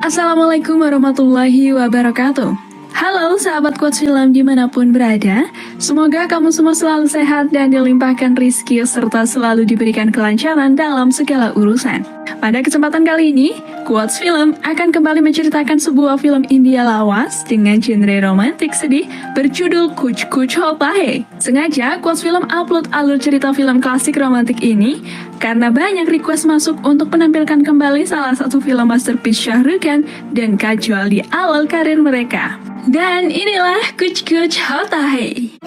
Assalamualaikum warahmatullahi wabarakatuh. Halo sahabat Quotes Film dimanapun berada, semoga kamu semua selalu sehat dan dilimpahkan rizki serta selalu diberikan kelancaran dalam segala urusan. Pada kesempatan kali ini, Quotes Film akan kembali menceritakan sebuah film India lawas dengan genre romantik sedih berjudul Kuch Kuch Hota Hai. Sengaja Quotes Film upload alur cerita film klasik romantik ini karena banyak request masuk untuk menampilkan kembali salah satu film masterpiece Shah Rukh Khan dan Kajol di awal karir mereka. Dan inilah Kuch Kuch Hota Hai.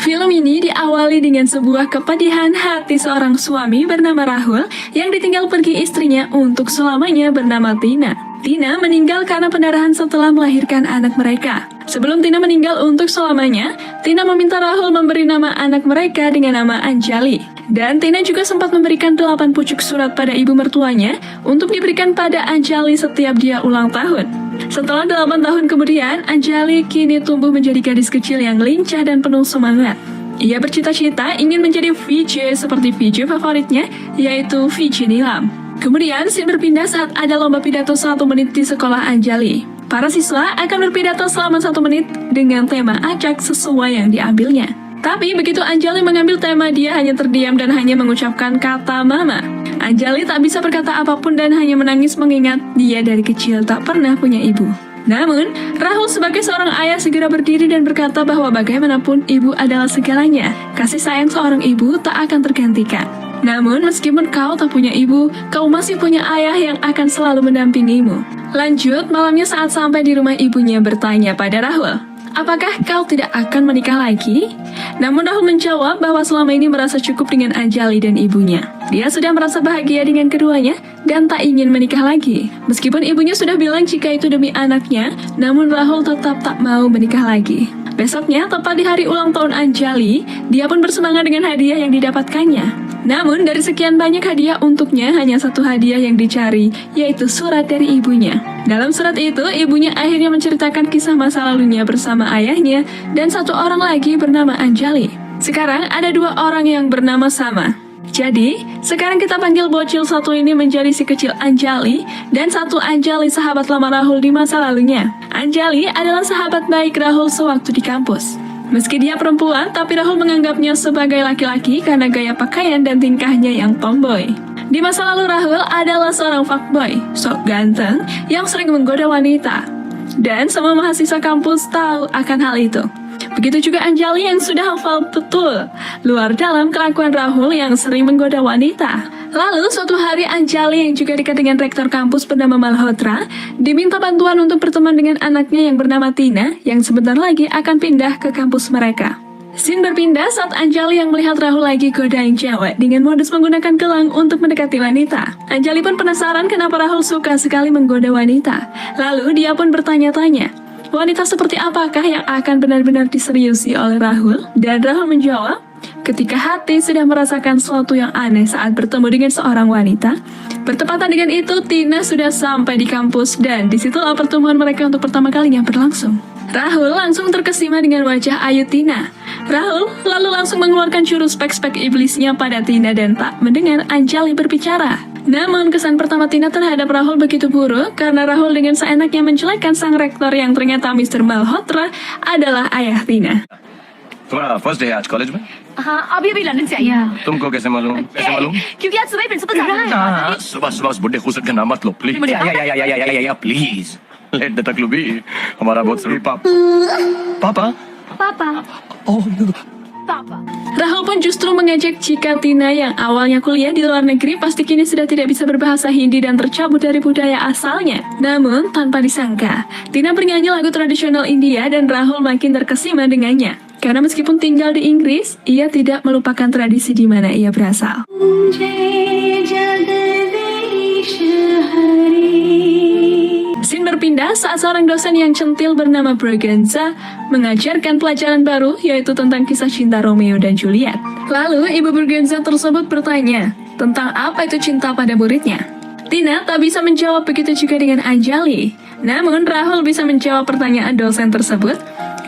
Film ini diawali dengan sebuah kepedihan hati seorang suami bernama Rahul yang ditinggal pergi istrinya untuk selamanya bernama Tina. Tina meninggal karena pendarahan setelah melahirkan anak mereka. Sebelum Tina meninggal untuk selamanya, Tina meminta Rahul memberi nama anak mereka dengan nama Anjali. Dan Tina juga sempat memberikan 8 pucuk surat pada ibu mertuanya untuk diberikan pada Anjali setiap dia ulang tahun. Setelah 8 tahun kemudian, Anjali kini tumbuh menjadi gadis kecil yang lincah dan penuh semangat. Ia bercita-cita ingin menjadi VJ seperti VJ favoritnya, yaitu VJ Nilam. Kemudian, scene berpindah saat ada lomba pidato 1 menit di sekolah Anjali. Para siswa akan berpidato selama 1 menit dengan tema acak sesuai yang diambilnya. Tapi begitu Anjali mengambil tema, dia hanya terdiam dan hanya mengucapkan kata mama. Anjali tak bisa berkata apapun dan hanya menangis mengingat dia dari kecil tak pernah punya ibu. Namun, Rahul sebagai seorang ayah segera berdiri dan berkata bahwa bagaimanapun ibu adalah segalanya. Kasih sayang seorang ibu tak akan tergantikan. Namun, meskipun kau tak punya ibu, kau masih punya ayah yang akan selalu mendampingimu. Lanjut, malamnya saat sampai di rumah ibunya bertanya pada Rahul, apakah kau tidak akan menikah lagi? Namun Rahul menjawab bahwa selama ini merasa cukup dengan Anjali dan ibunya. Dia sudah merasa bahagia dengan keduanya dan tak ingin menikah lagi. Meskipun ibunya sudah bilang jika itu demi anaknya, namun Rahul tetap tak mau menikah lagi. Besoknya, tepat di hari ulang tahun Anjali, dia pun bersemangat dengan hadiah yang didapatkannya. Namun, dari sekian banyak hadiah untuknya, hanya satu hadiah yang dicari, yaitu surat dari ibunya. Dalam surat itu, ibunya akhirnya menceritakan kisah masa lalunya bersama ayahnya dan satu orang lagi bernama Anjali. Sekarang ada 2 orang yang bernama sama. Jadi, sekarang kita panggil bocil satu ini menjadi si kecil Anjali dan satu Anjali sahabat lama Rahul di masa lalunya. Anjali adalah sahabat baik Rahul sewaktu di kampus. Meski dia perempuan, tapi Rahul menganggapnya sebagai laki-laki karena gaya pakaian dan tingkahnya yang tomboy. Di masa lalu Rahul adalah seorang fuckboy, sok ganteng, yang sering menggoda wanita. Dan semua mahasiswa kampus tahu akan hal itu. Begitu juga Anjali yang sudah hafal betul luar dalam kelakuan Rahul yang sering menggoda wanita. Lalu suatu hari Anjali yang juga dekat dengan rektor kampus bernama Malhotra diminta bantuan untuk berteman dengan anaknya yang bernama Tina yang sebentar lagi akan pindah ke kampus mereka. Scene berpindah saat Anjali yang melihat Rahul lagi godain cewek dengan modus menggunakan gelang untuk mendekati wanita. Anjali pun penasaran kenapa Rahul suka sekali menggoda wanita. Lalu dia pun bertanya-tanya, wanita seperti apakah yang akan benar-benar diseriusi oleh Rahul? Dan Rahul menjawab, ketika hati sudah merasakan sesuatu yang aneh saat bertemu dengan seorang wanita. Bertepatan dengan itu, Tina sudah sampai di kampus dan disitulah pertemuan mereka untuk pertama kalinya berlangsung. Rahul langsung terkesima dengan wajah ayu Tina. Rahul lalu langsung mengeluarkan jurus spek-spek iblisnya pada Tina dan tak mendengar Anjali berbicara. Namun kesan pertama Tina terhadap Rahul begitu buruk karena Rahul dengan seenaknya menjelekkan sang rektor yang ternyata Mr. Malhotra adalah ayah Tina. तुम्हारा first day आज कॉलेज में? हाँ अभी अभी लंदन से आई है तुमको कैसे मालूम? कैसे मालूम? क्योंकि आज सुबह प्रिंसिपल जा रहा है सुबह सुबह उस बुड्ढे खूसट का नाम मत लो प्लीज प्लीज लेट द तकलू बी हमारा बहुत सभी पापा पापा ओह पापा Rahul pun justru mengajak jika Tina yang awalnya kuliah di luar negeri pasti kini sudah tidak bisa berbahasa Hindi dan tercabut dari budaya asalnya. Namun, tanpa disangka, Tina bernyanyi lagu tradisional India dan Rahul makin terkesima dengannya. Karena meskipun tinggal di Inggris, ia tidak melupakan tradisi di mana ia berasal. Scene berpindah saat seorang dosen yang centil bernama Braganza mengajarkan pelajaran baru yaitu tentang kisah cinta Romeo dan Juliet. Lalu ibu Braganza tersebut bertanya tentang apa itu cinta pada muridnya. Tina tak bisa menjawab, begitu juga dengan Anjali. Namun Rahul bisa menjawab pertanyaan dosen tersebut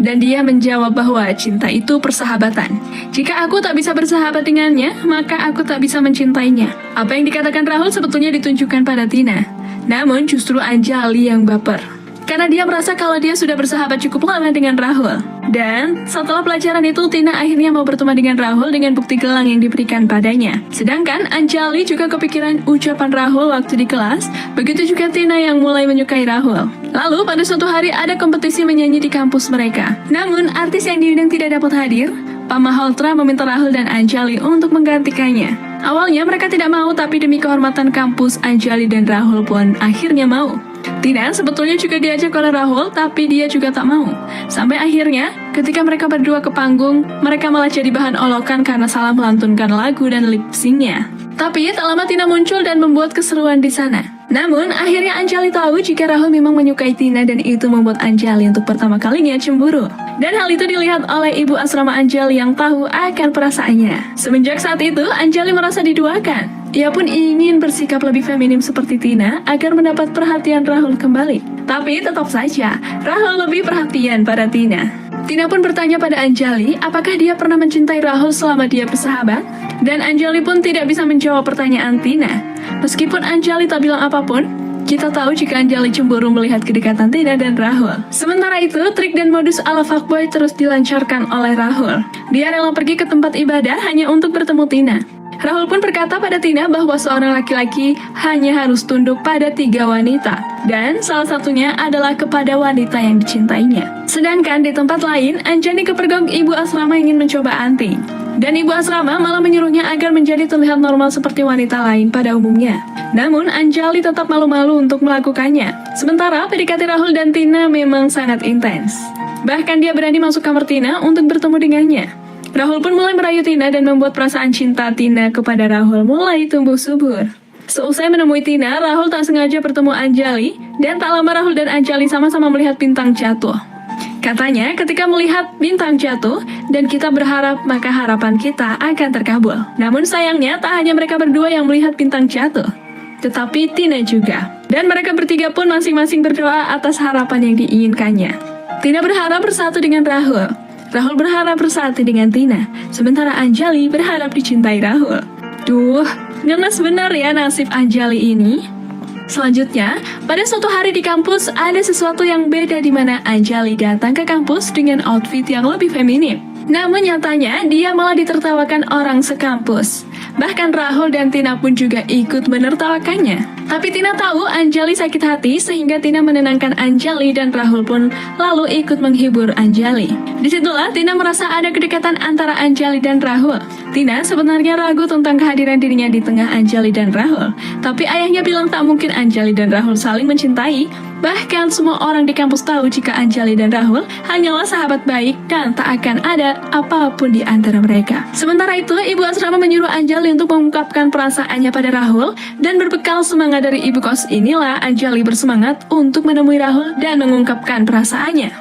Dan dia menjawab bahwa cinta itu persahabatan. Jika aku tak bisa bersahabat dengannya, maka aku tak bisa mencintainya. Apa yang dikatakan Rahul sebetulnya ditunjukkan pada Tina. Namun justru Anjali yang baper. Karena dia merasa kalau dia sudah bersahabat cukup lama dengan Rahul. Dan setelah pelajaran itu, Tina akhirnya mau berteman dengan Rahul dengan bukti gelang yang diberikan padanya. Sedangkan Anjali juga kepikiran ucapan Rahul waktu di kelas. Begitu juga Tina yang mulai menyukai Rahul. Lalu pada suatu hari ada kompetisi menyanyi di kampus mereka. Namun artis yang diundang tidak dapat hadir. Pak Malhotra meminta Rahul dan Anjali untuk menggantikannya. Awalnya mereka tidak mau, tapi demi kehormatan kampus, Anjali dan Rahul pun akhirnya mau. Tina sebetulnya juga diajak oleh Rahul, tapi dia juga tak mau. Sampai akhirnya, ketika mereka berdua ke panggung, mereka malah jadi bahan olokan karena salah melantunkan lagu dan lip sync-nya. Tapi tak lama Tina muncul dan membuat keseruan di sana. Namun, akhirnya Anjali tahu jika Rahul memang menyukai Tina dan itu membuat Anjali untuk pertama kalinya cemburu. Dan hal itu dilihat oleh ibu asrama Anjali yang tahu akan perasaannya. Semenjak saat itu, Anjali merasa diduakan. Ia pun ingin bersikap lebih feminim seperti Tina agar mendapat perhatian Rahul kembali. Tapi tetap saja, Rahul lebih perhatian pada Tina. Tina pun bertanya pada Anjali apakah dia pernah mencintai Rahul selama dia bersahabat. Dan Anjali pun tidak bisa menjawab pertanyaan Tina. Meskipun Anjali tak bilang apapun, kita tahu jika Anjali cemburu melihat kedekatan Tina dan Rahul. Sementara itu, trik dan modus ala fuckboy terus dilancarkan oleh Rahul. Dia rela pergi ke tempat ibadah hanya untuk bertemu Tina. Rahul pun berkata pada Tina bahwa seorang laki-laki hanya harus tunduk pada 3 wanita. Dan salah satunya adalah kepada wanita yang dicintainya. Sedangkan di tempat lain, Anjani kepergok ibu asrama ingin mencoba anting. Dan ibu asrama malah menyuruhnya agar menjadi terlihat normal seperti wanita lain pada umumnya. Namun Anjali tetap malu-malu untuk melakukannya. Sementara PDKT Rahul dan Tina memang sangat intens. Bahkan dia berani masuk kamar Tina untuk bertemu dengannya. Rahul pun mulai merayu Tina dan membuat perasaan cinta Tina kepada Rahul mulai tumbuh subur. Seusai menemui Tina, Rahul tak sengaja bertemu Anjali. Dan tak lama Rahul dan Anjali sama-sama melihat bintang jatuh. Katanya, ketika melihat bintang jatuh dan kita berharap, maka harapan kita akan terkabul. Namun sayangnya, tak hanya mereka berdua yang melihat bintang jatuh, tetapi Tina juga. Dan mereka bertiga pun masing-masing berdoa atas harapan yang diinginkannya. Tina berharap bersatu dengan Rahul. Rahul berharap bersatu dengan Tina. Sementara Anjali berharap dicintai Rahul. Duh, ngenes bener ya nasib Anjali ini. Selanjutnya, pada suatu hari di kampus ada sesuatu yang beda di mana Anjali datang ke kampus dengan outfit yang lebih feminim. Namun nyatanya dia malah ditertawakan orang sekampus. Bahkan Rahul dan Tina pun juga ikut menertawakannya. Tapi Tina tahu Anjali sakit hati sehingga Tina menenangkan Anjali dan Rahul pun lalu ikut menghibur Anjali. Disitulah Tina merasa ada kedekatan antara Anjali dan Rahul. Tina sebenarnya ragu tentang kehadiran dirinya di tengah Anjali dan Rahul. Tapi ayahnya bilang tak mungkin Anjali dan Rahul saling mencintai. Bahkan semua orang di kampus tahu jika Anjali dan Rahul hanyalah sahabat baik dan tak akan ada apapun di antara mereka. Sementara itu, ibu asrama menyuruh Anjali untuk mengungkapkan perasaannya pada Rahul dan berbekal semangat dari ibu kos inilah Anjali bersemangat untuk menemui Rahul dan mengungkapkan perasaannya.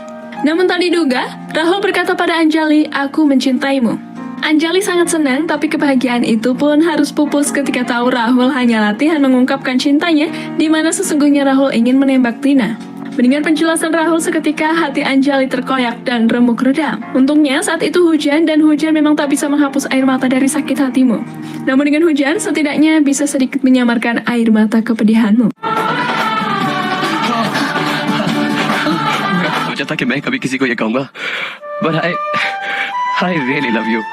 Namun tak diduga, Rahul berkata pada Anjali, "Aku mencintaimu." Anjali sangat senang, tapi kebahagiaan itu pun harus pupus ketika tahu Rahul hanya latihan mengungkapkan cintanya, di mana sesungguhnya Rahul ingin menembak Tina. Mendengar penjelasan Rahul seketika, hati Anjali terkoyak dan remuk redam. Untungnya saat itu hujan, dan hujan memang tak bisa menghapus air mata dari sakit hatimu. Namun dengan hujan, setidaknya bisa sedikit menyamarkan air mata kepedihanmu. सोचा था कि मैं कभी किसी को ये कहूंगा, but I really love you.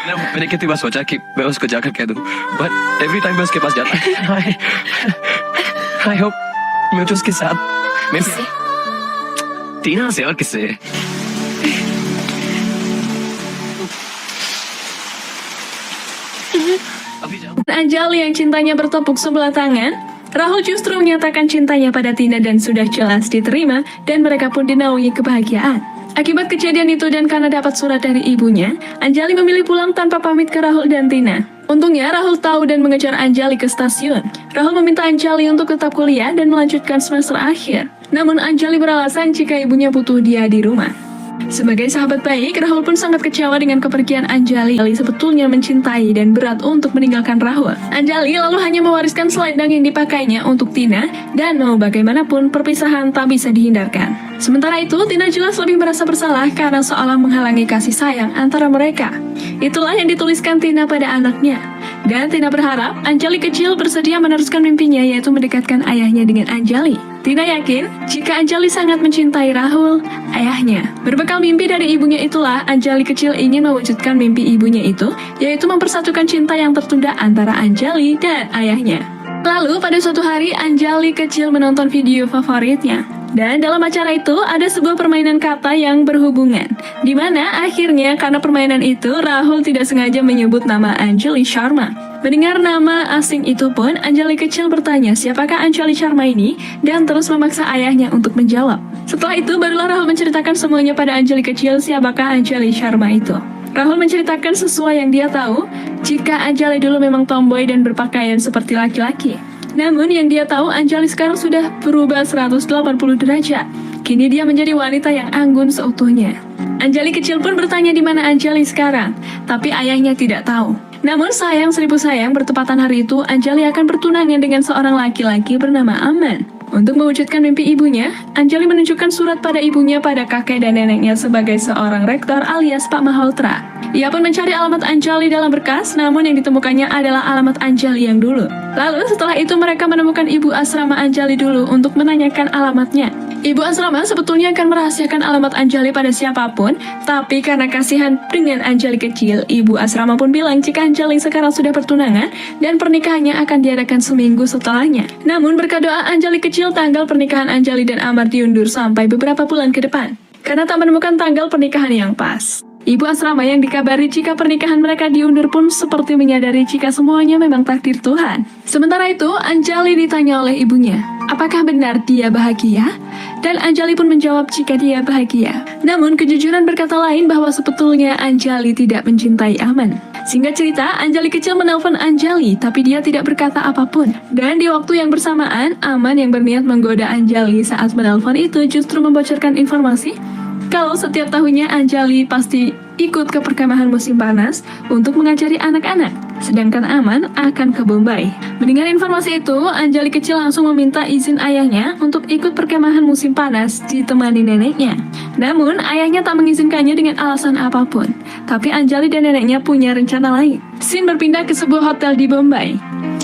मैंने कितनी बार सोचा कि मैं उसको जाकर कह दूं, but every time मैं उसके पास जाता I hope मैं उसके साथ टीना से और किससे अभी जाओ. Anjali yang cintanya bertepuk sebelah tangan, Rahul justru menyatakan cintanya pada Tina dan sudah jelas diterima dan mereka pun dinaungi kebahagiaan. Akibat kejadian itu dan karena dapat surat dari ibunya, Anjali memilih pulang tanpa pamit ke Rahul dan Tina. Untungnya Rahul tahu dan mengejar Anjali ke stasiun. Rahul meminta Anjali untuk tetap kuliah dan melanjutkan semester akhir. Namun Anjali beralasan jika ibunya butuh dia di rumah. Sebagai sahabat baik, Rahul pun sangat kecewa dengan kepergian Anjali. Anjali sebetulnya mencintai dan berat untuk meninggalkan Rahul. Anjali lalu hanya mewariskan selendang yang dipakainya untuk Tina, dan mau bagaimanapun perpisahan tak bisa dihindarkan. Sementara itu, Tina jelas lebih merasa bersalah karena seolah menghalangi kasih sayang antara mereka. Itulah yang dituliskan Tina pada anaknya. Dan Tina berharap Anjali kecil bersedia meneruskan mimpinya, yaitu mendekatkan ayahnya dengan Anjali. Tina yakin jika Anjali sangat mencintai Rahul, ayahnya. Berbekal mimpi dari ibunya itulah, Anjali kecil ingin mewujudkan mimpi ibunya itu, yaitu mempersatukan cinta yang tertunda antara Anjali dan ayahnya. Lalu pada suatu hari, Anjali kecil menonton video favoritnya. Dan dalam acara itu ada sebuah permainan kata yang berhubungan, di mana akhirnya karena permainan itu Rahul tidak sengaja menyebut nama Anjali Sharma. Mendengar nama asing itu pun, Anjali kecil bertanya siapakah Anjali Sharma ini, dan terus memaksa ayahnya untuk menjawab. Setelah itu barulah Rahul menceritakan semuanya pada Anjali kecil siapakah Anjali Sharma itu. Rahul menceritakan sesuai yang dia tahu, jika Anjali dulu memang tomboy dan berpakaian seperti laki-laki. Namun yang dia tahu, Anjali sekarang sudah berubah 180 derajat. Kini dia menjadi wanita yang anggun seutuhnya. Anjali kecil pun bertanya di mana Anjali sekarang, tapi ayahnya tidak tahu. Namun sayang seribu sayang, bertepatan hari itu Anjali akan bertunangan dengan seorang laki-laki bernama Aman. Untuk mewujudkan mimpi ibunya, Anjali menunjukkan surat pada ibunya pada kakek dan neneknya sebagai seorang rektor alias Pak Malhotra. Ia pun mencari alamat Anjali dalam berkas, namun yang ditemukannya adalah alamat Anjali yang dulu. Lalu setelah itu mereka menemukan ibu asrama Anjali dulu untuk menanyakan alamatnya. Ibu asrama sebetulnya akan merahasiakan alamat Anjali pada siapapun, tapi karena kasihan dengan Anjali kecil, ibu asrama pun bilang jika Anjali sekarang sudah bertunangan dan pernikahannya akan diadakan seminggu setelahnya. Namun berkat doa Anjali kecil, tanggal pernikahan Anjali dan Amar diundur sampai beberapa bulan ke depan, karena tak menemukan tanggal pernikahan yang pas. Ibu asrama yang dikabari jika pernikahan mereka diundur pun seperti menyadari jika semuanya memang takdir Tuhan. Sementara itu, Anjali ditanya oleh ibunya, apakah benar dia bahagia? Dan Anjali pun menjawab jika dia bahagia. Namun kejujuran berkata lain bahwa sebetulnya Anjali tidak mencintai Aman. Singkat cerita, Anjali kecil menelpon Anjali, tapi dia tidak berkata apapun. Dan di waktu yang bersamaan, Aman yang berniat menggoda Anjali saat menelpon itu justru membocorkan informasi kalau setiap tahunnya Anjali pasti ikut ke perkemahan musim panas untuk mengajari anak-anak, sedangkan Aman akan ke Bombay. Mendengar informasi itu, Anjali kecil langsung meminta izin ayahnya untuk ikut perkemahan musim panas ditemani neneknya. Namun, ayahnya tak mengizinkannya dengan alasan apapun. Tapi Anjali dan neneknya punya rencana lain. Scene berpindah ke sebuah hotel di Bombay.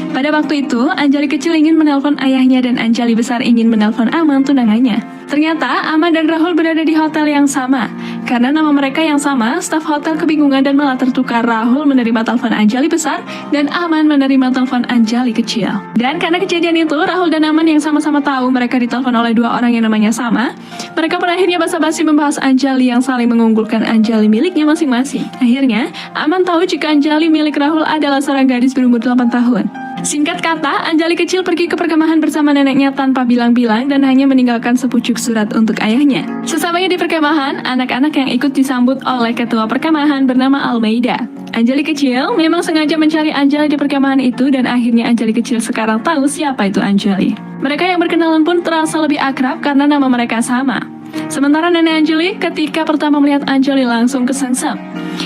Pada waktu itu, Anjali kecil ingin menelpon ayahnya dan Anjali besar ingin menelpon Aman tunangannya. Ternyata, Aman dan Rahul berada di hotel yang sama. Karena nama mereka yang sama, staf hotel kebingungan dan malah tertukar. Rahul menerima telepon Anjali besar dan Aman menerima telepon Anjali kecil. Dan karena kejadian itu, Rahul dan Aman yang sama-sama tahu mereka ditelepon oleh dua orang yang namanya sama, mereka pun akhirnya basa-basi membahas Anjali yang saling mengunggulkan Anjali miliknya masing-masing. Akhirnya, Aman tahu jika Anjali milik Rahul adalah seorang gadis berumur 8 tahun. Singkat kata, Anjali kecil pergi ke perkemahan bersama neneknya tanpa bilang-bilang dan hanya meninggalkan sepucuk surat untuk ayahnya. Sesamanya di perkemahan, anak-anak yang ikut disambut oleh ketua perkemahan bernama Almeida. Anjali kecil memang sengaja mencari Anjali di perkemahan itu dan akhirnya Anjali kecil sekarang tahu siapa itu Anjali. Mereka yang berkenalan pun terasa lebih akrab karena nama mereka sama. Sementara nenek Anjali ketika pertama melihat Anjali langsung kesengsem.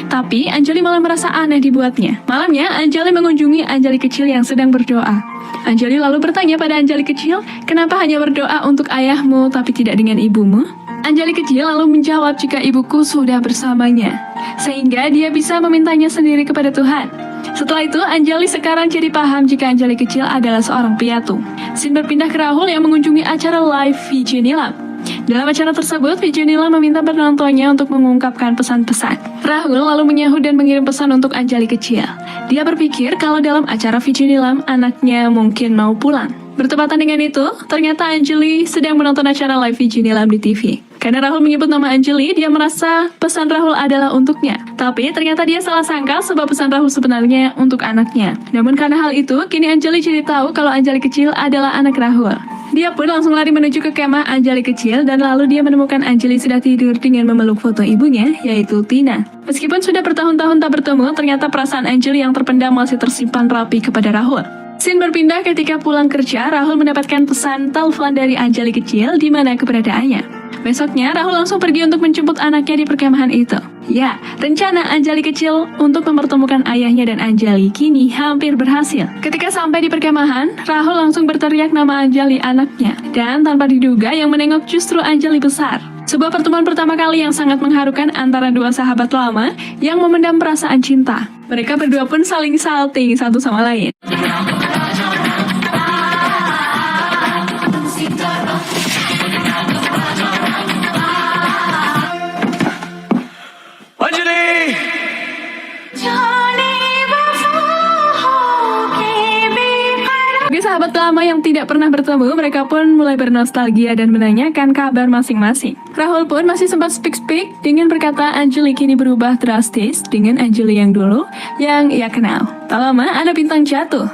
Tapi Anjali malah merasa aneh dibuatnya. Malamnya Anjali mengunjungi Anjali kecil yang sedang berdoa. Anjali lalu bertanya pada Anjali kecil, kenapa hanya berdoa untuk ayahmu tapi tidak dengan ibumu? Anjali kecil lalu menjawab jika ibuku sudah bersamanya, sehingga dia bisa memintanya sendiri kepada Tuhan. Setelah itu, Anjali sekarang jadi paham jika Anjali kecil adalah seorang piatu. Scene berpindah ke Rahul yang mengunjungi acara live VJ Nilam. Dalam acara tersebut, VJ Nilam meminta penontonnya untuk mengungkapkan pesan-pesan. Rahul lalu menyahut dan mengirim pesan untuk Anjali kecil. Dia berpikir kalau dalam acara VJ Nilam, anaknya mungkin mau pulang. Bertepatan dengan itu, ternyata Anjali sedang menonton acara live VJ Nilam di TV. Karena Rahul menyebut nama Anjali, dia merasa pesan Rahul adalah untuknya. Tapi ternyata dia salah sangka sebab pesan Rahul sebenarnya untuk anaknya. Namun karena hal itu, kini Anjali jadi tahu kalau Anjali kecil adalah anak Rahul. Dia pun langsung lari menuju ke kemah Anjali kecil dan lalu dia menemukan Anjali sudah tidur dengan memeluk foto ibunya, yaitu Tina. Meskipun sudah bertahun-tahun tak bertemu, ternyata perasaan Anjali yang terpendam masih tersimpan rapi kepada Rahul. Scene berpindah ketika pulang kerja, Rahul mendapatkan pesan telepon dari Anjali kecil di mana keberadaannya. Besoknya, Rahul langsung pergi untuk menjemput anaknya di perkemahan itu. Ya, rencana Anjali kecil untuk mempertemukan ayahnya dan Anjali kini hampir berhasil. Ketika sampai di perkemahan, Rahul langsung berteriak nama Anjali anaknya. Dan tanpa diduga yang menengok justru Anjali besar. Sebuah pertemuan pertama kali yang sangat mengharukan antara dua sahabat lama yang memendam perasaan cinta. Mereka berdua pun saling salting satu sama lain. Anjali! Bagi sahabat lama yang tidak pernah bertemu, mereka pun mulai bernostalgia dan menanyakan kabar masing-masing. Rahul pun masih sempat speak dengan berkata Anjali kini berubah drastis dengan Anjali yang dulu yang ia kenal. Tak lama ada bintang jatuh.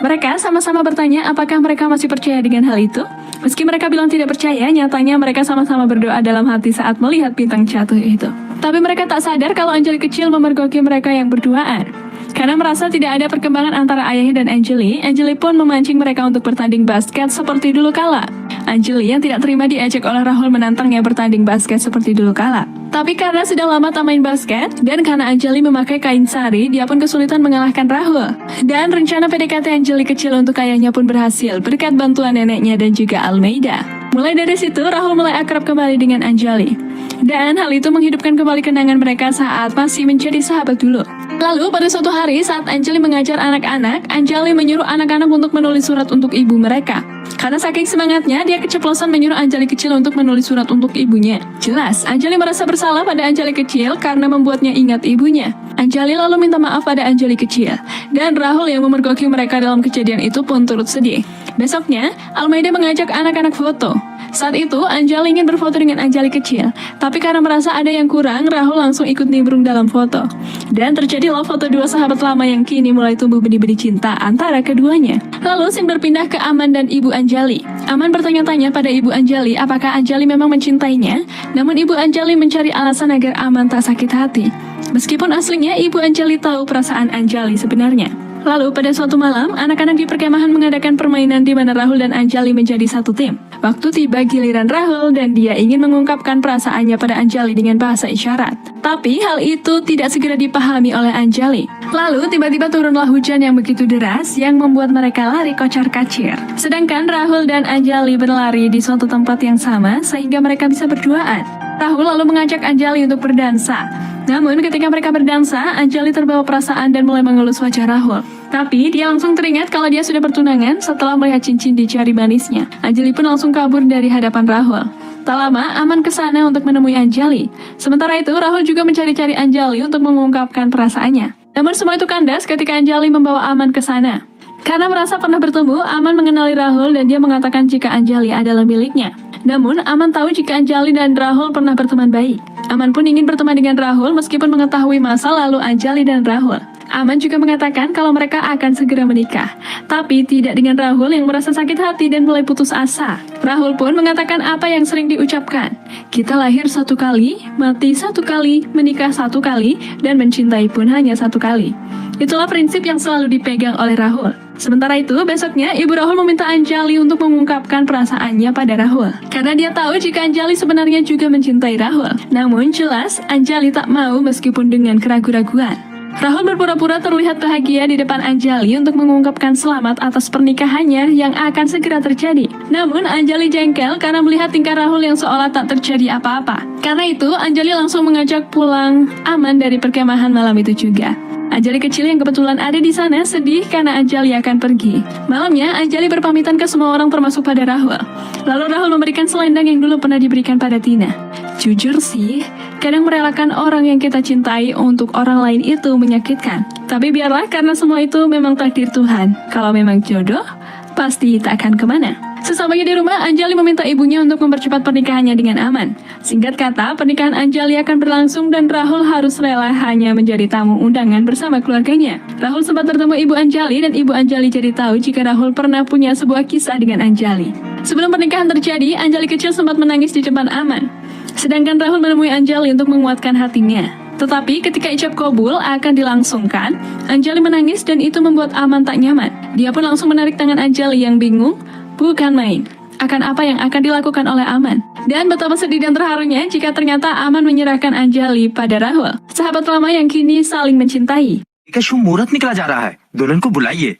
Mereka sama-sama bertanya apakah mereka masih percaya dengan hal itu. Meski mereka bilang tidak percaya, nyatanya mereka sama-sama berdoa dalam hati saat melihat bintang jatuh itu. Tapi mereka tak sadar kalau Anjali kecil memergoki mereka yang berduaan. Karena merasa tidak ada perkembangan antara ayahnya dan Anjali, Anjali pun memancing mereka untuk bertanding basket seperti dulu kala. Anjali yang tidak terima diajak oleh Rahul menantangnya bertanding basket seperti dulu kala. Tapi karena sudah lama tak main basket, dan karena Anjali memakai kain sari, dia pun kesulitan mengalahkan Rahul. Dan rencana PDKT Anjali kecil untuk ayahnya pun berhasil berkat bantuan neneknya dan juga Almeida. Mulai dari situ, Rahul mulai akrab kembali dengan Anjali. Dan hal itu menghidupkan kembali kenangan mereka saat masih menjadi sahabat dulu. Lalu pada suatu hari saat Anjali mengajar anak-anak, Anjali menyuruh anak-anak untuk menulis surat untuk ibu mereka. Karena saking semangatnya, dia keceplosan menyuruh Anjali kecil untuk menulis surat untuk ibunya. Jelas, Anjali merasa bersalah pada Anjali kecil karena membuatnya ingat ibunya. Anjali lalu minta maaf pada Anjali kecil. Dan Rahul yang memergoki mereka dalam kejadian itu pun turut sedih. Besoknya, Almeida mengajak anak-anak foto. Saat itu, Anjali ingin berfoto dengan Anjali kecil. Tapi karena merasa ada yang kurang, Rahul langsung ikut nimbrung dalam foto. Dan terjadilah foto dua sahabat lama yang kini mulai tumbuh benih-benih cinta antara keduanya. Lalu scene berpindah ke Aman dan Ibu Anjali. Aman bertanya-tanya pada Ibu Anjali apakah Anjali memang mencintainya. Namun Ibu Anjali mencari alasan agar Aman tak sakit hati. Meskipun aslinya Ibu Anjali tahu perasaan Anjali sebenarnya. Lalu pada suatu malam, anak-anak di perkemahan mengadakan permainan di mana Rahul dan Anjali menjadi satu tim. Waktu tiba giliran Rahul dan dia ingin mengungkapkan perasaannya pada Anjali dengan bahasa isyarat. Tapi hal itu tidak segera dipahami oleh Anjali. Lalu tiba-tiba turunlah hujan yang begitu deras yang membuat mereka lari kocar-kacir. Sedangkan Rahul dan Anjali berlari di suatu tempat yang sama sehingga mereka bisa berduaan. Rahul lalu mengajak Anjali untuk berdansa. Namun ketika mereka berdansa, Anjali terbawa perasaan dan mulai mengelus wajah Rahul. Tapi dia langsung teringat kalau dia sudah bertunangan setelah melihat cincin di jari manisnya. Anjali pun langsung kabur dari hadapan Rahul. Tak lama, Aman ke sana untuk menemui Anjali. Sementara itu, Rahul juga mencari-cari Anjali untuk mengungkapkan perasaannya. Namun semua itu kandas ketika Anjali membawa Aman ke sana. Karena merasa pernah bertemu, Aman mengenali Rahul dan dia mengatakan jika Anjali adalah miliknya. Namun, Aman tahu jika Anjali dan Rahul pernah berteman baik. Aman pun ingin berteman dengan Rahul meskipun mengetahui masa lalu Anjali dan Rahul. Aman juga mengatakan kalau mereka akan segera menikah. Tapi tidak dengan Rahul yang merasa sakit hati dan mulai putus asa. Rahul pun mengatakan apa yang sering diucapkan. Kita lahir satu kali, mati satu kali, menikah satu kali, dan mencintai pun hanya satu kali. Itulah prinsip yang selalu dipegang oleh Rahul. Sementara itu, besoknya Ibu Rahul meminta Anjali untuk mengungkapkan perasaannya pada Rahul. Karena dia tahu jika Anjali sebenarnya juga mencintai Rahul. Namun jelas, Anjali tak mau meskipun dengan keraguan-raguan. Rahul berpura-pura terlihat bahagia di depan Anjali untuk mengungkapkan selamat atas pernikahannya yang akan segera terjadi. Namun Anjali jengkel karena melihat tingkah Rahul yang seolah tak terjadi apa-apa. Karena itu, Anjali langsung mengajak pulang Aman dari perkemahan malam itu juga. Anjali kecil yang kebetulan ada di sana sedih karena Anjali akan pergi. Malamnya, Anjali berpamitan ke semua orang termasuk pada Rahul. Lalu Rahul memberikan selendang yang dulu pernah diberikan pada Tina. Jujur sih, kadang merelakan orang yang kita cintai untuk orang lain itu menyakitkan. Tapi biarlah karena semua itu memang takdir Tuhan. Kalau memang jodoh, pasti tak akan kemana. Sesampainya di rumah, Anjali meminta ibunya untuk mempercepat pernikahannya dengan Aman. Singkat kata, pernikahan Anjali akan berlangsung dan Rahul harus rela hanya menjadi tamu undangan bersama keluarganya. Rahul sempat bertemu Ibu Anjali dan Ibu Anjali jadi tahu jika Rahul pernah punya sebuah kisah dengan Anjali. Sebelum pernikahan terjadi, Anjali kecil sempat menangis di depan Aman. Sedangkan Rahul menemui Anjali untuk menguatkan hatinya. Tetapi ketika ijab kabul akan dilangsungkan, Anjali menangis dan itu membuat Aman tak nyaman. Dia pun langsung menarik tangan Anjali yang bingung. Bukan main. akan apa yang akan dilakukan oleh Aman. Dan betapa sedih dan terharunya jika ternyata Aman menyerahkan Anjali pada Rahul, sahabat lama yang kini saling mencintai. का शुभ मुहूर्त निकला जा रहा है, दुल्हन को बुलाइए।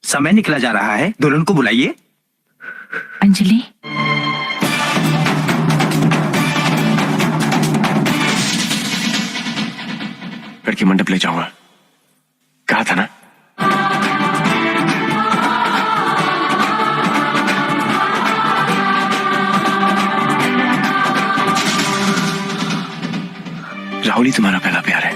समय निकला जा रहा है, दुल्हन को बुलाइए। अंजलि लड़की मंडप ले जाऊंगा, कहा था ना। राहुल ही तुम्हारा पहला प्यार है।